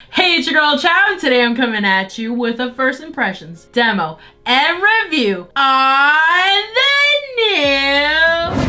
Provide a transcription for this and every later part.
Hey, it's your girl Chab, and today I'm coming at you with a first impressions, demo, and review on the new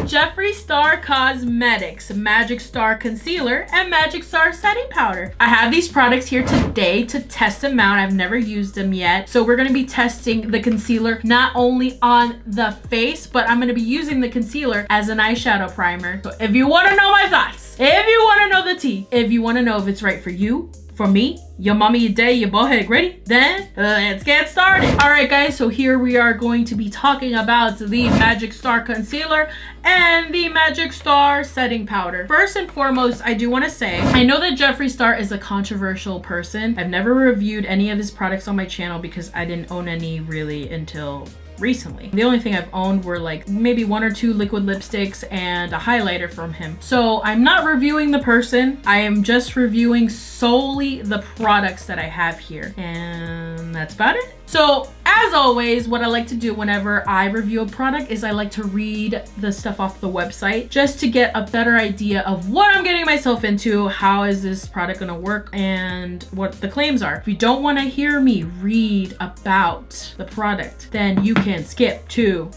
Jeffree Star Cosmetics Magic Star Concealer and Magic Star Setting Powder. I have these products here today to test them out. I've never used them yet. So we're going to be testing the concealer not only on the face, but I'm going to be using the concealer as an eyeshadow primer. So if you want to know my thoughts, if you want to know the tea, if you want to know if it's right for you, for me, your mommy, your daddy, your ballhead, ready? Then let's get started. All right, guys, so here we are going to be talking about the Magic Star Concealer and the Magic Star Setting Powder. First and foremost, I do want to say, I know that Jeffree Star is a controversial person. I've never reviewed any of his products on my channel because I didn't own any really until recently. The only thing I've owned were like maybe 1 or 2 liquid lipsticks and a highlighter from him. So I'm not reviewing the person. I am just reviewing solely the products that I have here. And that's about it. So as always, what I like to do whenever I review a product is I like to read the stuff off the website just to get a better idea of what I'm getting myself into, how is this product gonna work, and what the claims are. If you don't wanna hear me read about the product, then you can skip to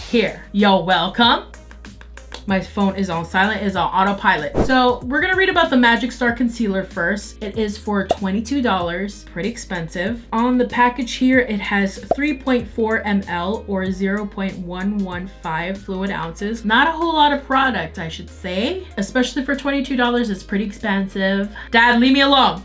here. You're welcome. My phone is on silent, is on autopilot. So we're gonna read about the Magic Star Concealer first. It is for $22, pretty expensive. On the package here, it has 3.4 ml or 0.115 fluid ounces. Not a whole lot of product, I should say. Especially for $22, it's pretty expensive. Dad, leave me alone.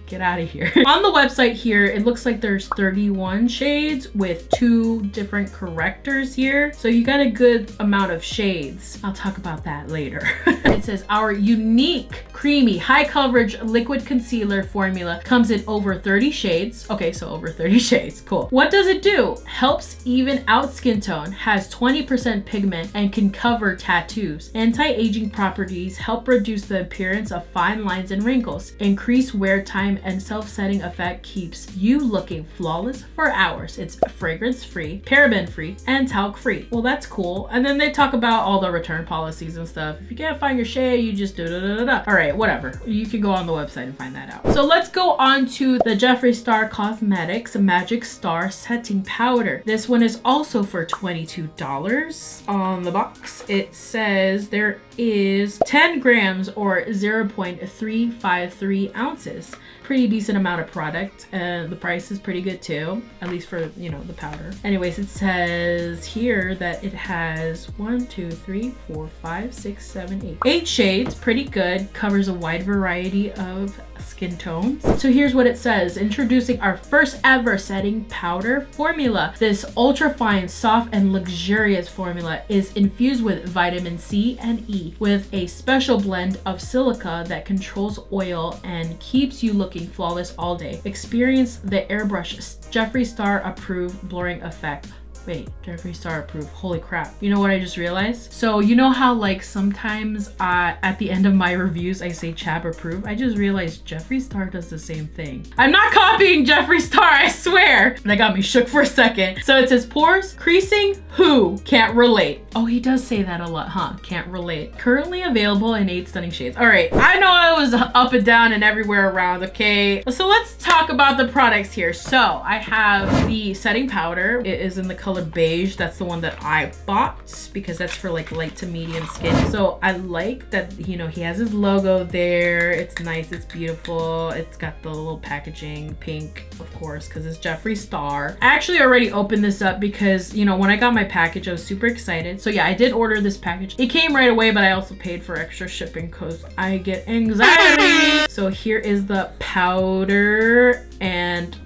Get out of here. On the website here, it looks like there's 31 shades with 2 different correctors here. So you got a good amount of shades. I'll talk about that later. It says our unique, creamy, high coverage liquid concealer formula comes in over 30 shades. Okay, so over 30 shades, cool. What does it do? Helps even out skin tone, has 20% pigment, and can cover tattoos. Anti-aging properties help reduce the appearance of fine lines and wrinkles. Increase wear time and self-setting effect keeps you looking flawless for hours. It's fragrance-free, paraben-free, and talc-free. Well, that's cool. And then they talk about all the return policies and stuff. If you can't find your shade, you just do. All right, whatever. You can go on the website and find that out. So let's go on to the Jeffree Star Cosmetics Magic Star Setting Powder. This one is also for $22. On the box, it says there is 10 grams or 0.353 ounces. Pretty decent amount of product. The price is pretty good too, at least for, you know, the powder. Anyways, it says here that it has 1, 2, 3, 4, 5, 6, 7, 8 shades. Pretty good. Covers a wide variety of skin tones. So here's what it says. Introducing our first ever setting powder formula. This ultra fine, soft, and luxurious formula is infused with vitamin C and E with a special blend of silica that controls oil and keeps you looking flawless all day. Experience the airbrush Jeffree Star approved blurring effect. Wait, Jeffree Star approved. Holy crap. You know what I just realized? So you know how like sometimes at the end of my reviews I say Chab approved? I just realized Jeffree Star does the same thing. I'm not copying Jeffree Star, I swear. That got me shook for a second. So it says pores, creasing, who? Can't relate. Oh, he does say that a lot, huh? Can't relate. Currently available in 8 stunning shades. All right, I know I was up and down and everywhere around, okay? So let's talk about the products here. So I have the setting powder. It is in the color beige. That's the one that I bought because that's for like light to medium skin. So I like that, you know, he has his logo there. It's nice, it's beautiful. It's got the little packaging, pink, of course, because it's Jeffree Star. I actually already opened this up because, you know, when I got my package, I was super excited. So yeah, I did order this package. It came right away, but I also paid for extra shipping because I get anxiety. So here is the powder, and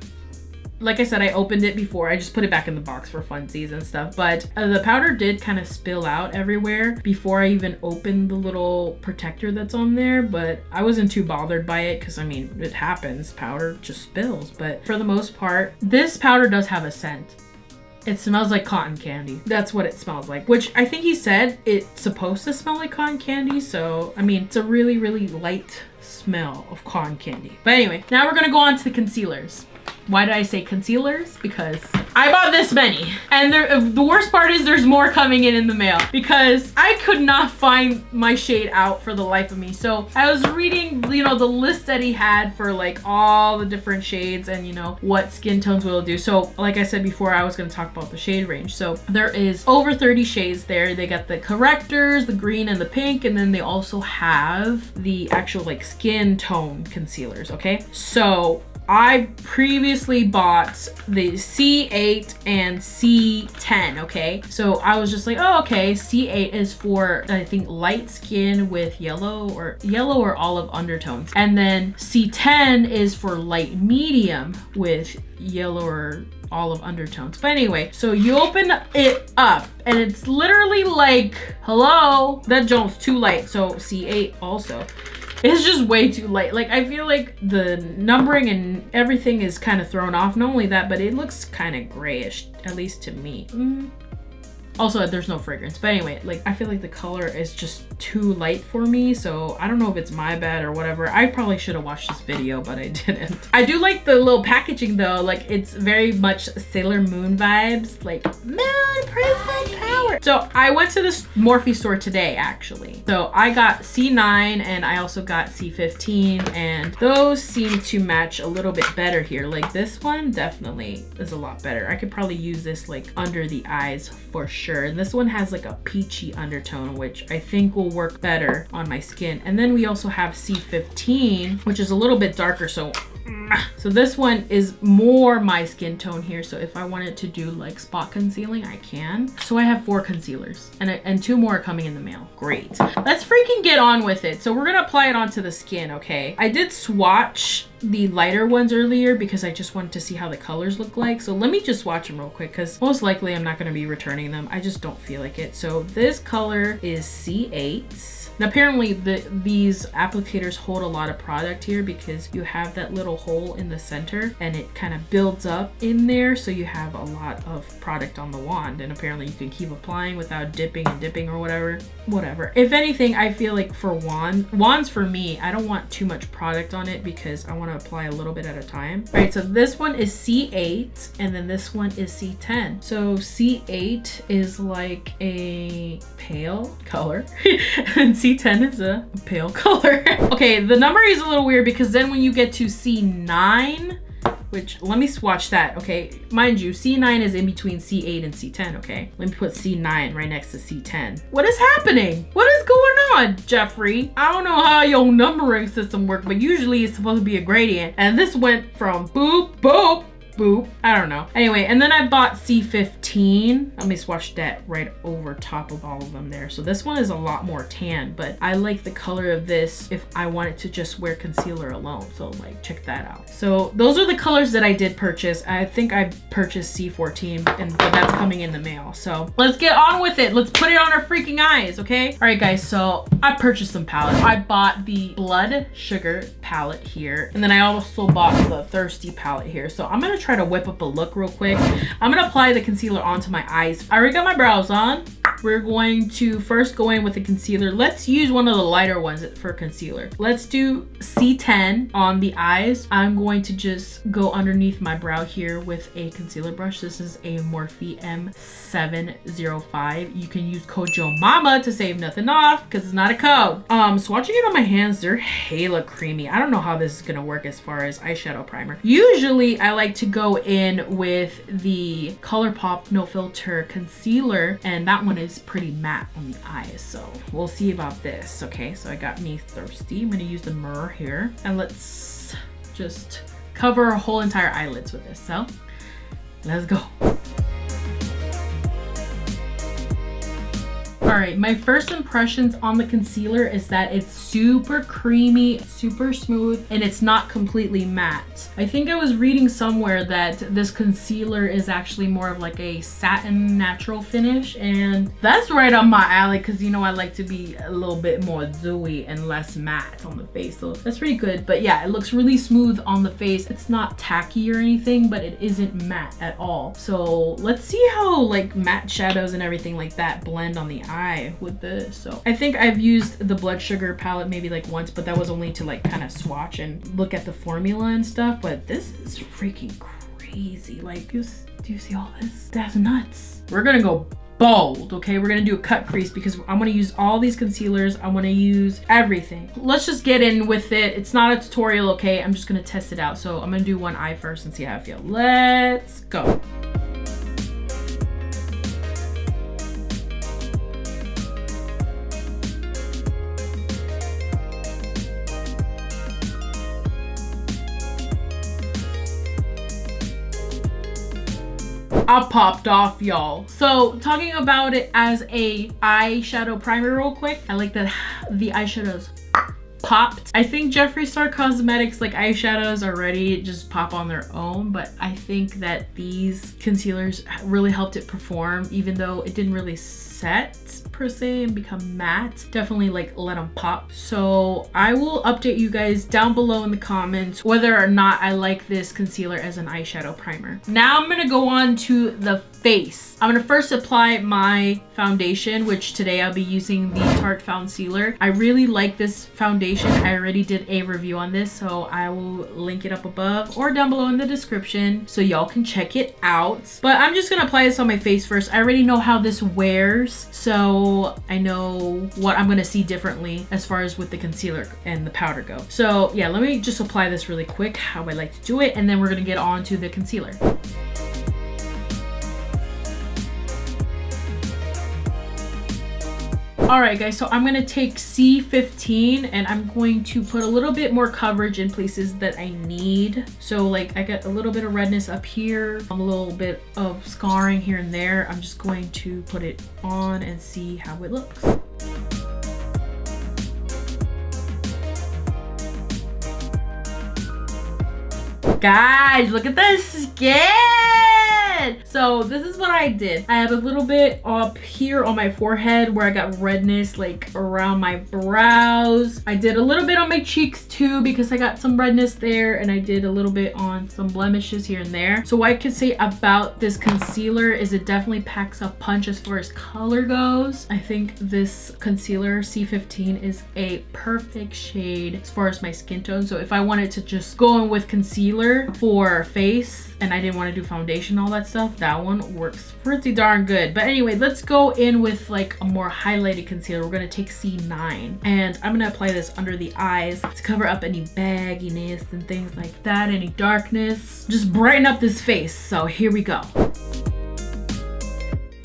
like I said, I opened it before. I just put it back in the box for funsies and stuff. But the powder did kind of spill out everywhere before I even opened the little protector that's on there. But I wasn't too bothered by it because, I mean, it happens. Powder just spills. But for the most part, this powder does have a scent. It smells like cotton candy. That's what it smells like, which I think he said it's supposed to smell like cotton candy. So, I mean, it's a really, really light smell of cotton candy. But anyway, now we're gonna go on to the concealers. Why did I say concealers? Because I bought this many. And the worst part is there's more coming in the mail because I could not find my shade out for the life of me. So I was reading, you know, the list that he had for like all the different shades and, you know, what skin tones will do. So like I said before, I was going to talk about the shade range. So there is over 30 shades there. They got the correctors, the green and the pink, and then they also have the actual like skin tone concealers. Okay, so I previously bought the C8 and C10, okay? So I was just like, oh, okay, C8 is for, I think, light skin with yellow or olive undertones. And then C10 is for light medium with yellow or olive undertones. But anyway, so you open it up and it's literally like, hello, that joint's too light. So C8 also. It's just way too light. Like, I feel like the numbering and everything is kind of thrown off. Not only that, but it looks kind of grayish, at least to me. Also, there's no fragrance. But anyway, like, I feel like the color is just too light for me. So I don't know if it's my bad or whatever. I probably should have watched this video, but I didn't. I do like the little packaging though. Like, it's very much Sailor Moon vibes. Like, moon, prism, power. So I went to this Morphe store today, actually. So I got C9 and I also got C15. And those seem to match a little bit better here. Like, this one definitely is a lot better. I could probably use this like under the eyes for sure. And this one has like a peachy undertone, which I think will work better on my skin. And then we also have C15, which is a little bit darker. So this one is more my skin tone here. So if I wanted to do like spot concealing, I can. So I have 4 concealers and 2 more are coming in the mail. Great. Let's freaking get on with it. So we're gonna apply it onto the skin, okay? I did swatch the lighter ones earlier because I just wanted to see how the colors look like. So let me just swatch them real quick because most likely I'm not going to be returning them. I just don't feel like it. So this color is C8. And apparently these applicators hold a lot of product here because you have that little hole in the center and it kind of builds up in there. So you have a lot of product on the wand, and apparently you can keep applying without dipping and dipping or whatever. If anything, I feel like for wands for me, I don't want too much product on it because I want to apply a little bit at a time. All right, so this one is C8 and then this one is C10. So C8 is like a pale color and C10 is a pale color. Okay, the number is a little weird because then when you get to C9, which let me swatch that, okay? Mind you, C9 is in between C8 and C10, okay? Let me put C9 right next to C10. What is happening? What is going on, Jeffree? I don't know how your numbering system works, but usually it's supposed to be a gradient. And this went from boop, boop, boop. I don't know. Anyway, and then I bought C15. Let me swatch that right over top of all of them there. So this one is a lot more tan, but I like the color of this if I wanted to just wear concealer alone. So like, check that out. So those are the colors that I did purchase. I think I purchased C14, but that's coming in the mail. So let's get on with it. Let's put it on our freaking eyes, okay? All right, guys, so I purchased some palettes. I bought the Blood Sugar palette here, and then I also bought the Thirsty palette here. So I'm gonna try to whip up a look real quick. I'm gonna apply the concealer onto my eyes. I already got my brows on. We're going to first go in with the concealer. Let's use one of the lighter ones for concealer. Let's do C10 on the eyes. I'm going to just go underneath my brow here with a concealer brush. This is a Morphe M705. You can use code JOMAMA to save nothing off because it's not a code. Swatching it on my hands, they're hella creamy. I don't know how this is gonna work as far as eyeshadow primer. Usually I like to go in with the ColourPop No Filter concealer, and that one is pretty matte on the eyes, so we'll see about this. Okay, so I got me Thirsty. I'm gonna use the mirror here, and let's just cover a whole entire eyelids with this. So let's go. All right, my first impressions on the concealer is that it's super creamy, super smooth, and it's not completely matte. I think I was reading somewhere that this concealer is actually more of like a satin natural finish, and that's right on my alley because, you know, I like to be a little bit more dewy and less matte on the face, so that's pretty good. But yeah, it looks really smooth on the face. It's not tacky or anything, but it isn't matte at all. So let's see how like matte shadows and everything like that blend on the eye with this. So I think I've used the Blood Sugar palette maybe like once, but that was only to like kind of swatch and look at the formula and stuff. But this is freaking crazy. Like, Do you see all this? That's nuts. We're gonna go bold, okay? We're gonna do a cut crease because I'm gonna use all these concealers. I wanna use everything. Let's just get in with it. It's not a tutorial, okay? I'm just gonna test it out. So I'm gonna do one eye first and see how I feel. Let's go. I popped off, y'all. So talking about it as a eyeshadow primer real quick, I like that the eyeshadows popped. I think Jeffree Star Cosmetics like eyeshadows already just pop on their own, but I think that these concealers really helped it perform, even though it didn't really set per se and become matte. Definitely like let them pop. So I will update you guys down below in the comments whether or not I like this concealer as an eyeshadow primer. Now I'm gonna go on to the face. I'm gonna first apply my foundation, which today I'll be using the Tarte Foundsealer. I really like this foundation. I already did a review on this, so I will link it up above or down below in the description so y'all can check it out. But I'm just gonna apply this on my face first. I already know how this wears, so I know what I'm gonna see differently as far as with the concealer and the powder go. So yeah, let me just apply this really quick, how I like to do it, and then we're gonna get on to the concealer. All right, guys, so I'm gonna take C15 and I'm going to put a little bit more coverage in places that I need. So like I got a little bit of redness up here, a little bit of scarring here and there. I'm just going to put it on and see how it looks. Guys, look at this skin. So this is what I did. I had a little bit up here on my forehead where I got redness like around my brows. I did a little bit on my cheeks too because I got some redness there, and I did a little bit on some blemishes here and there. So what I could say about this concealer is it definitely packs a punch as far as color goes. I think this concealer C15 is a perfect shade as far as my skin tone. So if I wanted to just go in with concealer for face and I didn't want to do foundation, all that stuff, that one works pretty darn good. But anyway, let's go in with like a more highlighted concealer. We're gonna take C9 and I'm gonna apply this under the eyes to cover up any bagginess and things like that, any darkness. Just brighten up this face. So here we go.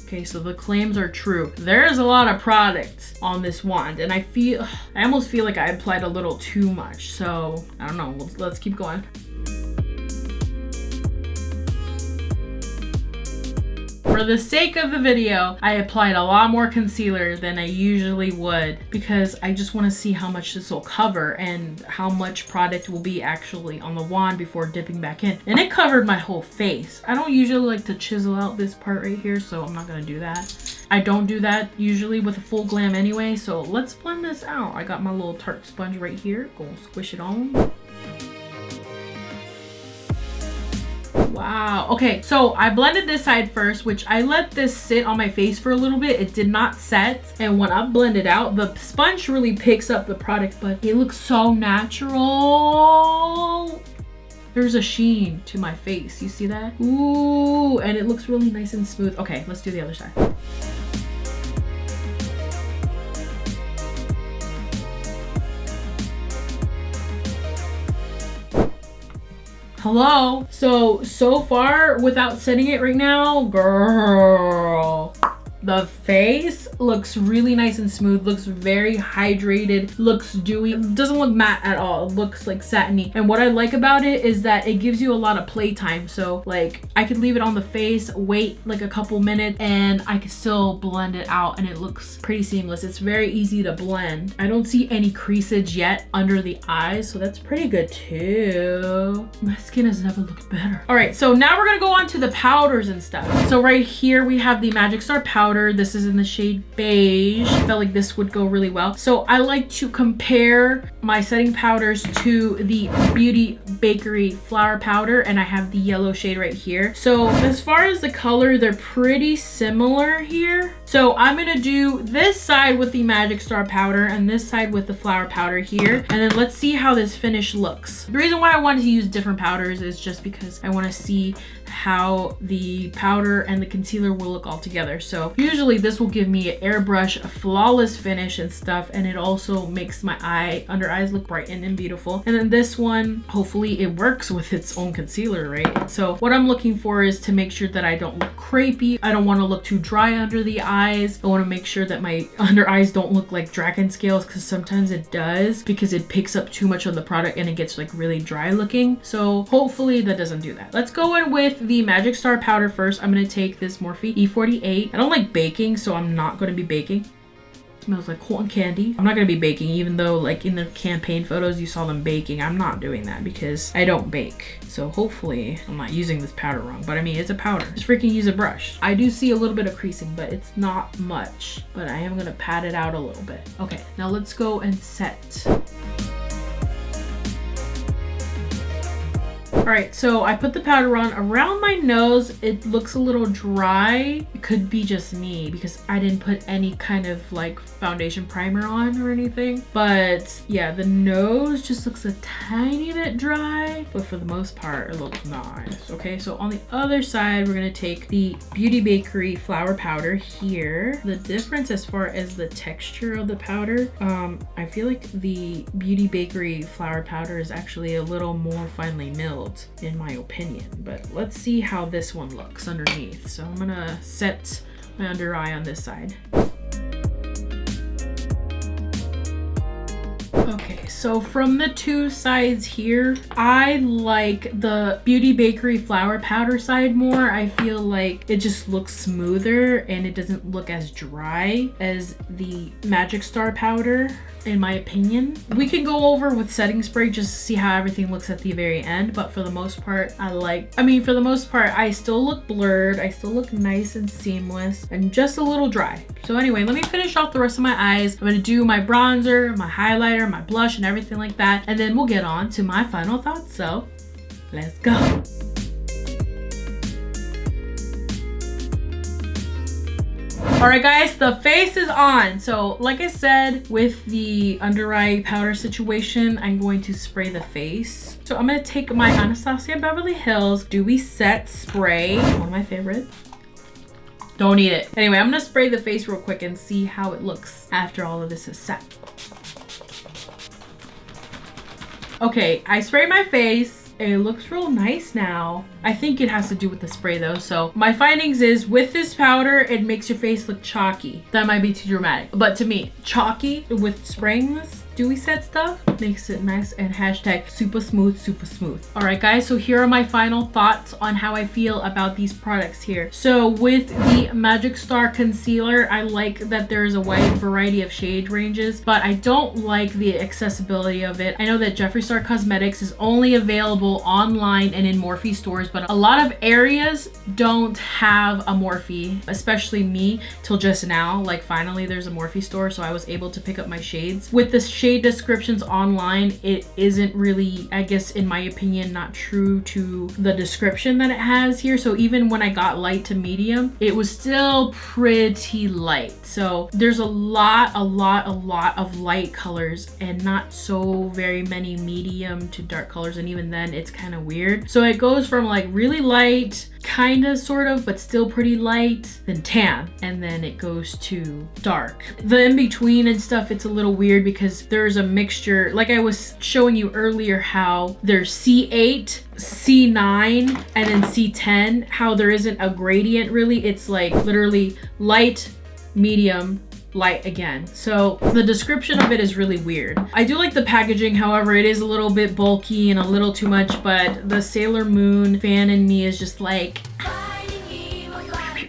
Okay, so the claims are true. There's a lot of product on this wand, and I almost feel like I applied a little too much. So I don't know, let's keep going. For the sake of the video, I applied a lot more concealer than I usually would because I just want to see how much this will cover and how much product will be actually on the wand before dipping back in. And it covered my whole face. I don't usually like to chisel out this part right here, so I'm not going to do that. I don't do that usually with a full glam anyway, so let's blend this out. I got my little Tarte sponge right here. Gonna squish it on. Wow. Okay, so I blended this side first, which I let this sit on my face for a little bit. It did not set, and when I blend it out, the sponge really picks up the product, but it looks so natural. There's a sheen to my face. You see that? Ooh, and it looks really nice and smooth. Okay, let's do the other side. Hello. So far without setting it right now, girl, the face looks really nice and smooth, looks very hydrated, looks dewy. It doesn't look matte at all. It looks like satiny. And what I like about it is that it gives you a lot of playtime. So like I could leave it on the face, wait like a couple minutes, and I could still blend it out and it looks pretty seamless. It's very easy to blend. I don't see any creasage yet under the eyes, so that's pretty good too. My skin has never looked better. All right, so now we're gonna go on to the powders and stuff. So right here we have the Magic Star powder. This is in the shade beige. I felt like this would go really well. So I like to compare my setting powders to the Beauty Bakery Flower Powder, and I have the yellow shade right here. So as far as the color, they're pretty similar here. So I'm gonna do this side with the Magic Star powder and this side with the flower powder here. And then let's see how this finish looks. The reason why I wanted to use different powders is just because I wanna see how the powder and the concealer will look all together. So usually this will give me an airbrush, a flawless finish and stuff, and it also makes my under eyes look brightened and beautiful. And then this one, hopefully it works with its own concealer, right? So what I'm looking for is to make sure that I don't look crepey. I don't want to look too dry under the eyes. I want to make sure that my under eyes don't look like dragon scales, because sometimes it does, because it picks up too much of the product and it gets like really dry looking. So hopefully that doesn't do that. Let's go in with the Magic Star powder first. I'm going to take this Morphe E48. I don't like baking, so I'm not going to be baking. Smells like cotton candy. I'm not gonna be baking, even though like in the campaign photos you saw them baking. I'm not doing that because I don't bake. So hopefully I'm not using this powder wrong, but I mean, it's a powder. Just freaking use a brush. I do see a little bit of creasing, but it's not much, but I am gonna pat it out a little bit. Okay, now let's go and set. All right, so I put the powder on around my nose. It looks a little dry. It could be just me because I didn't put any kind of like foundation primer on or anything. But yeah, the nose just looks a tiny bit dry, but for the most part, it looks nice. Okay, so on the other side, we're gonna take the Beauty Bakery flower powder here. The difference as far as the texture of the powder, I feel like the Beauty Bakery flower powder is actually a little more finely milled, in my opinion, but let's see how this one looks underneath. So I'm gonna set my under eye on this side. Okay, so from the two sides here, I like the Beauty Bakery flower powder side more. I feel like it just looks smoother and it doesn't look as dry as the Magic Star powder, in my opinion. We can go over with setting spray just to see how everything looks at the very end, but for the most part, for the most part, I still look blurred. I still look nice and seamless and just a little dry. So anyway, let me finish off the rest of my eyes. I'm gonna do my bronzer, my highlighter, my blush, and everything like that, and then we'll get on to my final thoughts. So let's go. All right, guys, the face is on. So like I said, with the under eye powder situation, I'm going to spray the face. So I'm gonna take my Anastasia Beverly Hills Dewy Set Spray, one of my favorites. Don't eat it. Anyway, I'm gonna spray the face real quick and see how it looks after all of this is set. Okay, I sprayed my face. It looks real nice now. I think it has to do with the spray though. So my findings is with this powder, it makes your face look chalky. That might be too dramatic, but to me, chalky with spraying this Dewy Set stuff makes it nice and hashtag super smooth, super smooth. All right, guys, so here are my final thoughts on how I feel about these products here. So with the Magic Star concealer, I like that there's a wide variety of shade ranges, but I don't like the accessibility of it. I know that Jeffree Star Cosmetics is only available online and in Morphe stores, but a lot of areas don't have a Morphe, especially me till just now. Like finally there's a Morphe store, so I was able to pick up my shades. With the shade descriptions online, it isn't really, I guess in my opinion, not true to the description that it has here. So even when I got light to medium, it was still pretty light. So there's a lot of light colors and not so very many medium to dark colors, and even then it's kind of weird. So it goes from like really light, kind of sort of, but still pretty light, then tan, and then it goes to dark. The in between and stuff, it's a little weird because there's a mixture, like I was showing you earlier, how there's C8, C9, and then C10, how there isn't a gradient really. It's like literally light, medium, light again. So the description of it is really weird. I do like the packaging, however, it is a little bit bulky and a little too much, but the Sailor Moon fan in me is just like,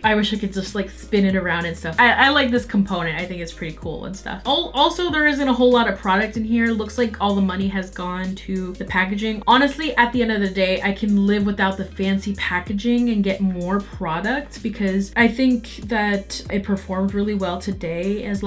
I wish I could just like spin it around and stuff. I like this component. I think it's pretty cool and stuff. Also, there isn't a whole lot of product in here. Looks like all the money has gone to the packaging. Honestly, at the end of the day, I can live without the fancy packaging and get more product because I think that it performed really well today. As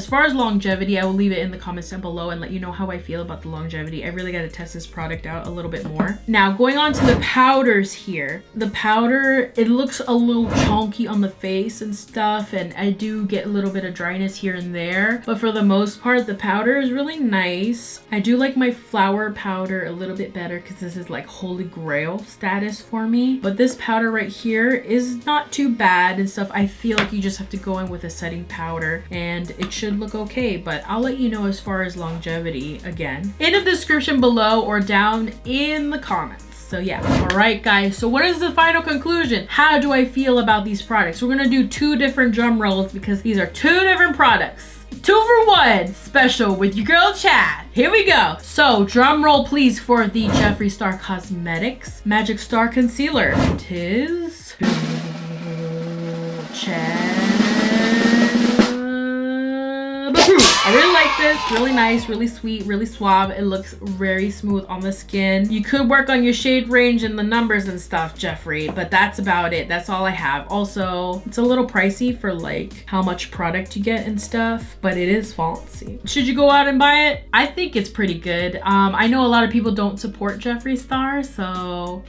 far as longevity, I will leave it in the comments down below and let you know how I feel about the longevity. I really got to test this product out a little bit more. Now, going on to the powders here. The powder, it looks a little chunky on the face and stuff, and I do get a little bit of dryness here and there, but for the most part, the powder is really nice. I do like my flower powder a little bit better because this is like holy grail status for me, but this powder right here is not too bad and stuff. I feel like you just have to go in with a setting powder and it should look okay, but I'll let you know as far as longevity again in the description below or down in the comments. So yeah, all right guys, so what is the final conclusion? How do I feel about these products? We're gonna do 2 different drum rolls because these are 2 different products. 2 for 1 special with your girl Chad. Here we go. So drum roll please for the Jeffree Star Cosmetics Magic Star Concealer. It is Chad. I really like this. Really nice, really sweet, really suave. It looks very smooth on the skin. You could work on your shade range and the numbers and stuff, Jeffree, but that's about it. That's all I have. Also, it's a little pricey for like how much product you get and stuff, but it is fancy. Should you go out and buy it? I think it's pretty good. I know a lot of people don't support Jeffree Star, so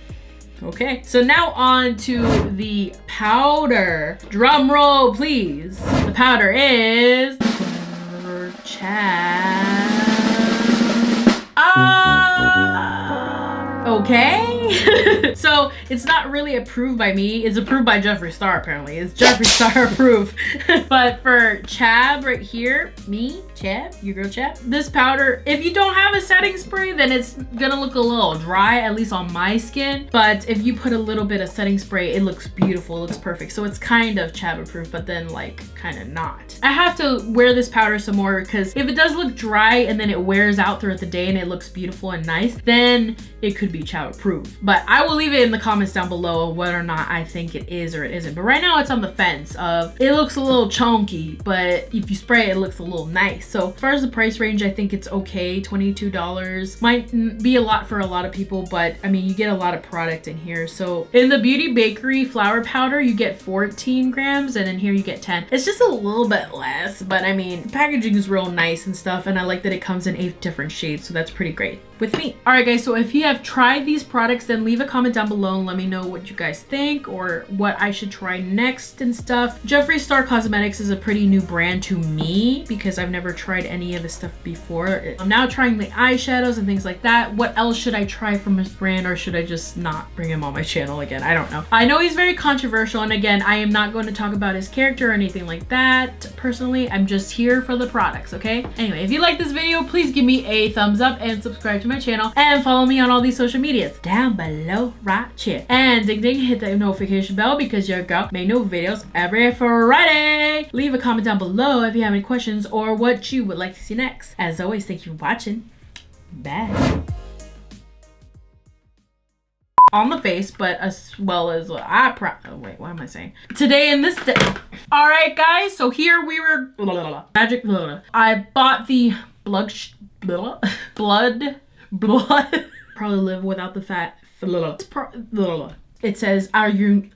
okay. So now on to the powder. Drum roll, please. The powder is Chab. Okay. So it's not really approved by me. It's approved by Jeffree Star apparently. It's Jeffree Star approved. But for Chab right here, me, Chab, your girl Chab, this powder, if you don't have a setting spray, then it's gonna look a little dry, at least on my skin. But if you put a little bit of setting spray, it looks beautiful, it looks perfect. So it's kind of Chab approved, but then like kind of not. I have to wear this powder some more because if it does look dry and then it wears out throughout the day and it looks beautiful and nice, then it could be Chab approved. But I will leave it in the comments down below whether or not I think it is or it isn't. But right now it's on the fence of it looks a little chunky, but if you spray it, it looks a little nice. So as far as the price range, I think it's okay. $22 might be a lot for a lot of people, but I mean, you get a lot of product in here. So in the Beauty Bakery flour powder, you get 14 grams and in here you get 10. It's just a little bit less, but I mean, the packaging is real nice and stuff, and I like that it comes in 8 different shades, so that's pretty great with me. All right guys, so if you have tried these products, then leave a comment down below and let me know what you guys think or what I should try next and stuff. Jeffree Star Cosmetics is a pretty new brand to me because I've never tried any of this stuff before. I'm now trying the eyeshadows and things like that. What else should I try from this brand, or should I just not bring him on my channel again? I don't know. I know he's very controversial, and again, I am not going to talk about his character or anything like that. Personally, I'm just here for the products, okay? Anyway, if you like this video, please give me a thumbs up and subscribe to my channel and follow me on all these social medias down below right here. And ding ding, hit the notification bell because your girl make new videos every Friday. Leave a comment down below if you have any questions or what you would like to see next. As always, thank you for watching. Bye. On the face, but as well as what wait, what am I saying? Today in this day. All right, guys. So here we were. Magic. I bought the blood. Probably live without the fat. It says, are you